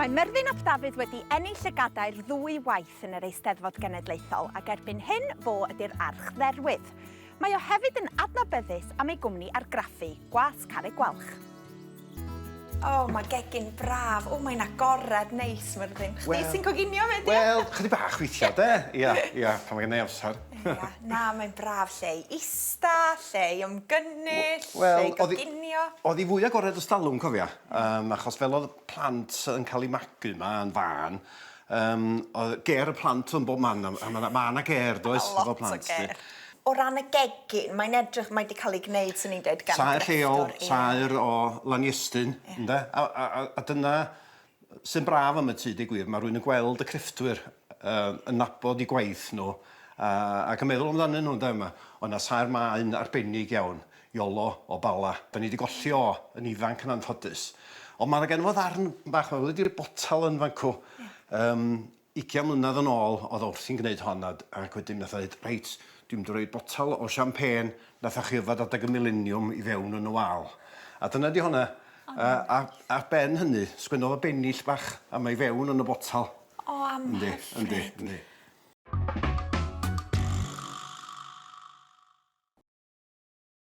Mae Myrddin ap Dafydd wedi ennill y Gadair 2 waith yn yr Eisteddfod Genedlaethol ac erbyn hyn fo ydy'r Archdderwydd. Mae o hefyd yn adnabyddus am ei gwmni argraffu gwas carreg gwalch. Mae gegin braf. Mae'n agored neis, Myrddin. Chdi sy'n coginio fe, di? Wel, chydig bach weithio, de? Ia, pan mae gennau amser. Na, mae'n braf lle ista, lle i ymgynnull, lle i goginio. Oedd hi fwy agored o talwm, cofia. Achos fel oedd plant yn cael ei magu yma yn fan, oedd ger y plant yn bob man, a mae yna ger, does, efo plant. Lot o ger. O ran y gegin, mae'n edrych, mae wedi cael ei gwneud, sy'n ni'n dweud, gan saer lleol, saer o Laniestyn, ynde? A dyna sy'n braf am y tyd i gwir. Mae rhywun yn gweld y crefftwyr yn nabod i gwaith nhw ac yn meddwl amdanyn nhw, ynde yma. Ond na saer maen arbennig iawn, iolo o bala. Da ni wedi golli o yn ifanc yn anffodus. Ond mae'n gen fo ddarn bach, mae wedi'r botal yn fancw. 20 mlynedd yn ôl, oedd wrth i'n gwneud hon, ac wedyn nath dweud, reit, dwi'n dod roi botal o champagne nath a chi yfad adeg y mileniwm i fewn yn y wal. A dyna di honna. A ben hynny, sgwennodd o bennill bach a mae fewn yn y botal. O, am hyfryd. Yndi.